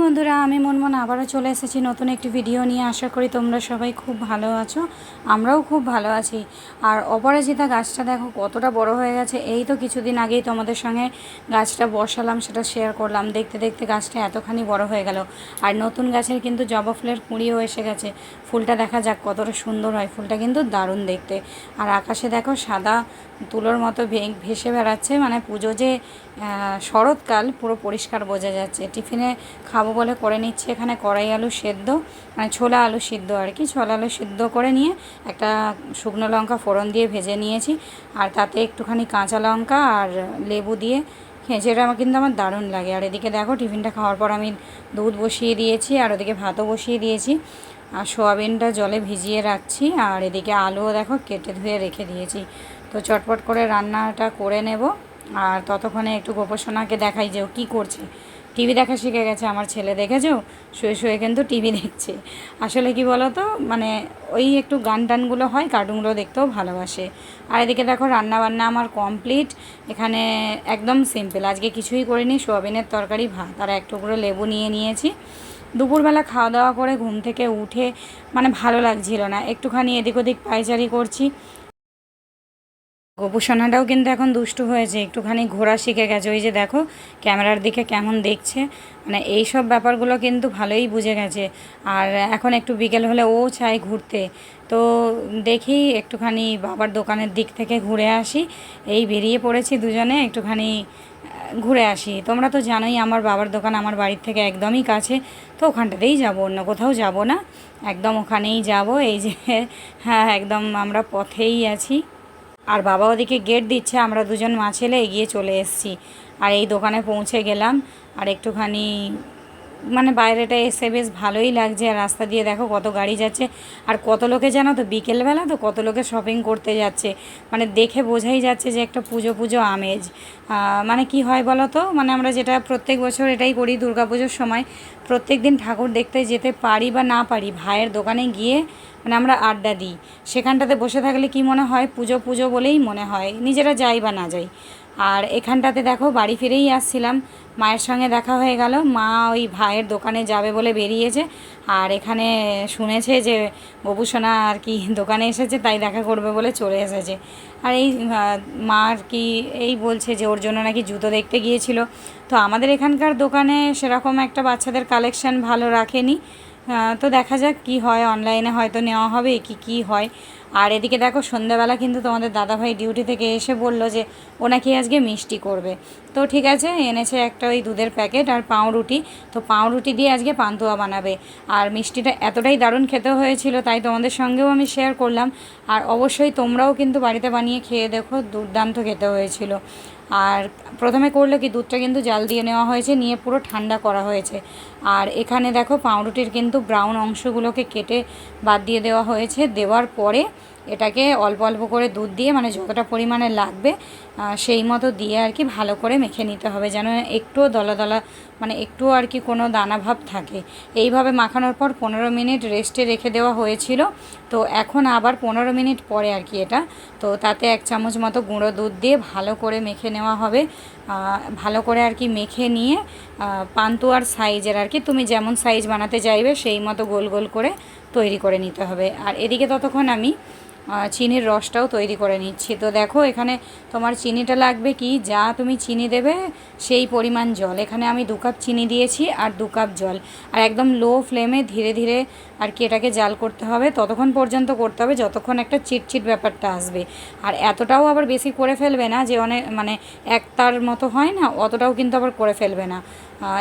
বন্ধুরা, আমি মনমন আবারও চলে এসেছি নতুন একটি ভিডিও নিয়ে। আশা করি তোমরা সবাই খুব ভালো আছো, আমরাও খুব ভালো আছি। আর অপরাজিতা গাছটা দেখো কতটা বড় হয়ে গেছে। এই তো কিছুদিন আগেই তোমাদের সঙ্গে গাছটা বসালাম, সেটা শেয়ার করলাম। দেখতে দেখতে গাছটা এতখানি বড় হয়ে গেল। আর নতুন গাছের কিন্তু জবা ফুলের কুঁড়িও এসে গেছে। ফুলটা দেখা যাক কতটা সুন্দর হয়। ফুলটা কিন্তু দারুণ দেখতে। আর আকাশে দেখো সাদা তুলোর মতো ভেসে বেড়াচ্ছে, মানে পুজো যে শরৎকাল, পুরো পরিষ্কার বোঝা যাচ্ছে। টিফিনে খাবো বলে করে নিচ্ছে এখানে কড়াই আলু সেদ্ধ, মানে ছোলা আলু সিদ্ধ আর কি। ছোলা আলু সিদ্ধ করে নিয়ে একটা শুকনো লঙ্কা ফোড়ন দিয়ে ভেজে নিয়েছি, আর তাতে একটুখানি কাঁচা লঙ্কা আর লেবু দিয়ে খেঁচেটা কিন্তু আমার দারুণ লাগে। আর এদিকে দেখো টিফিনটা খাওয়ার পর আমি দুধ বসিয়ে দিয়েছি, আর ওদিকে ভাতও বসিয়ে দিয়েছি, আর সোয়াবিনটা জলে ভিজিয়ে রাখছি। আর এদিকে আলুও দেখো কেটে ধুয়ে রেখে দিয়েছি। তো চটপট করে রান্নাটা করে নেব। আর ততক্ষণে একটু গোপসোনাকে দেখাই যে ও কী করছে। টিভি দেখা শিখে গেছে আমার ছেলে, দেখেছো? শুয়ে শুয়ে কিন্তু টিভি দেখছে। আসলে কি বলো তো, মানে ওই একটু গান টানগুলো হয়, কার্টুনগুলো দেখতেও ভালোবাসে। আর এদিকে দেখো রান্নাবান্না আমার কমপ্লিট। এখানে একদম সিম্পল, আজকে কিছুই করিনি, সোয়াবিনের তরকারি, ভাত, আর এক টুকরো লেবু নিয়ে নিয়েছি। দুপুরবেলা খাওয়া দাওয়া করে ঘুম থেকে উঠে মানে ভালো লাগছিল না, একটুখানি এদিক ওদিক পায়চারি করছি। গোপুসোনাটাও কিন্তু এখন দুষ্টু হয়েছে, একটুখানি ঘোরা শিখে গেছে। ওই যে দেখো ক্যামেরার দিকে কেমন দেখছে, মানে এই সব ব্যাপারগুলো কিন্তু ভালোই বুঝে গেছে। আর এখন একটু বিকেল হলে ও চায় ঘুরতে। তো দেখি একটুখানি বাবার দোকানের দিক থেকে ঘুরে আসি। এই বেরিয়ে পড়েছি দুজনে, একটুখানি ঘুরে আসি। তোমরা তো জানোই আমার বাবার দোকান আমার বাড়ির থেকে একদমই কাছে, তো ওখানটাতেই যাব, অন্য কোথাও যাব না, একদম ওখানেই যাব। এই যে হ্যাঁ, একদম আমরা পথেই আছি। আর বাবা ওদিকে গেট দিচ্ছে, আমরা দুজন মা ছেলে এগিয়ে চলে এসেছি। আর এই দোকানে পৌঁছে গেলাম। আর একটুখানি মানে বাইরেটা এসে বেশ ভালোই লাগছে। আর রাস্তা দিয়ে দেখো কত গাড়ি যাচ্ছে, আর কত লোকে জানো তো, বিকেলবেলা তো কত লোকে শপিং করতে যাচ্ছে। মানে দেখে বোঝাই যাচ্ছে যে একটা পুজো পুজো আমেজ। মানে কি হয় বলো তো, মানে আমরা যেটা প্রত্যেক বছর এটাই করি, দুর্গাপুজোর সময় প্রত্যেক দিন ঠাকুর দেখতে যেতে পারি বা না পারি, ভাইয়ের দোকানে গিয়ে মানে আমরা আড্ডা দিই। সেখানটাতে বসে থাকলে কি মনে হয়, পুজো পুজো বলেই মনে হয়, নিজেরা যাই বা না যাই। আর এখানটাতে দেখো বাড়ি ফিরেই আসছিলাম, মায়ের সঙ্গে দেখা হয়ে গেল। মা ওই ভাইয়ের দোকানে যাবে বলে বেরিয়েছে, আর এখানে শুনেছে যে গোপুসোনা আর কি দোকানে এসেছে, তাই দেখা করবে বলে চলে এসেছে। আর এই মা আর কি এই বলছে যে ওর জন্য নাকি জুতো দেখতে গিয়েছিল। তো আমাদের এখানকার দোকানে সেরকম একটা বাচ্চাদের কালেকশান ভালো রাখেনি। তো দেখা যাক কি হয়, অনলাইনে হয়তো নেওয়া হবে কি হয়। আর এদিকে দেখো সন্ধ্যাবেলা কিন্তু তোমাদের দাদাভাই ডিউটি থেকে এসে বলল যে ও নাকি আজকে মিষ্টি করবে। তো ঠিক আছে, এনেছে একটা ওই দুধের প্যাকেট আর পাউরুটি। তো পাউরুটি দিয়ে আজকে পান্তুয়া বানাবে। আর মিষ্টিটা এতটাই দারুণ খেতে হয়েছিল, তাই তোমাদের সঙ্গেও আমি শেয়ার করলাম। আর অবশ্যই তোমরাও কিন্তু বাড়িতে বানিয়ে খেয়ে দেখো, দুর্দান্ত খেতে হয়েছিল। আর প্রথমে করলে কি, দুধটা কিন্তু জাল দিয়ে নেওয়া হয়েছে, নিয়ে পুরো ঠান্ডা করা হয়েছে। আর এখানে দেখো পাউরুটির কিন্তু ব্রাউন অংশগুলোকে কেটে বাদ দিয়ে দেওয়া হয়েছে। দেওয়ার পরে এটাকে অল্প অল্প করে দুধ দিয়ে, মানে যতটা পরিমাণে লাগবে সেই মতো দিয়ে আর কি ভালো করে মেখে নিতে হবে, যেন একটুও দলা দলা, মানে একটু আর কি কোনো দানাভাব থাকে। এইভাবে মাখানোর পর 15 মিনিট রেস্টে রেখে দেওয়া হয়েছিল। তো এখন আবার 15 মিনিট পরে আর কি এটা, তো তাতে 1 চামচ মতো গুঁড়ো দুধ দিয়ে ভালো করে মেখে নেওয়া হবে। ভালো করে আর কি মেখে নিয়ে পান্তুয়ার সাইজের আর কি, তুমি যেমন সাইজ বানাতে চাইবে সেই মতো গোল গোল করে তৈরি করে নিতে হবে। আর এদিকে ততক্ষণ আমি চিনির রসটাও তৈরি করে নিচ্ছি। তো দেখো এখানে তোমার চিনিটা লাগবে কি, যা তুমি চিনি দেবে সেই পরিমাণ জল। এখানে আমি 2 কাপ চিনি দিয়েছি আর 2 কাপ জল। আর একদম লো ফ্লেমে ধীরে ধীরে আর কি এটাকে জাল করতে হবে, ততক্ষণ পর্যন্ত করতে হবে যতক্ষণ একটা চিটচিট ব্যাপারটা আসবে। আর এতটাও আবার বেশি করে ফেলবে না যে অনেক মানে একতার মতো হয় না, অতটাও কিন্তু আবার করে ফেলবে না,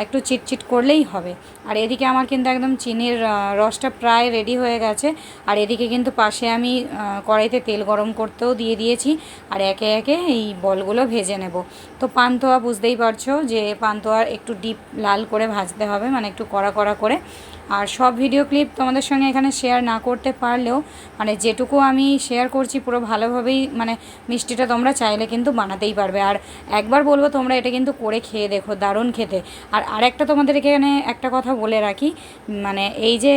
একটু চিটচিট করলেই হবে। আর এদিকে আমার কিন্তু একদম চিনির রসটা প্রায় রেডি হয়ে গেছে। আর এদিকে কিন্তু পাশে আমি কড়াইতে তেল গরম করতেও দিয়ে দিয়েছি, আর একে একে এই বলগুলো ভেজে নেব। তো পান্তুয়া বুঝতেই পারছো যে পান্তুয়া একটু ডিপ লাল করে ভাজতে হবে, মানে একটু কড়া কড়া করে। আর সব ভিডিও ক্লিপ তোমাদের সঙ্গে এখানে শেয়ার না করতে পারলেও, মানে যেটুকু আমি শেয়ার করছি পুরো ভালোভাবেই, মানে মিষ্টিটা তোমরা চাইলে কিন্তু বানাতেই পারবে। আর একবার বলবো তোমরা এটা কিন্তু করে খেয়ে দেখো, দারুণ খেতে। আর আরেকটা তোমাদের এখানে একটা কথা বলে রাখি, মানে এই যে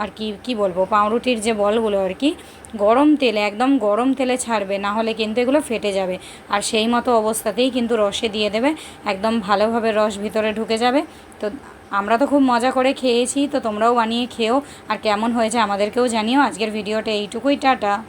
আর কি বলবো, পাউরুটির যে বলগুলো আর কি, গরম তেলে, একদম গরম তেলে ছাড়বে, না হলে কিন্তু এগুলো ফেটে যাবে। আর সেই মতো অবস্থাতেই কিন্তু রসে দিয়ে দেবে, একদম ভালোভাবে রস ভিতরে ঢুকে যাবে। তো আমরা তো খুব মজা করে খেয়েছি, তো তোমরাও বানিয়ে খেও, আর কেমন হয়েছে আমাদেরকেও জানিও। আজকের ভিডিওটা এইটুকুই, টাটা।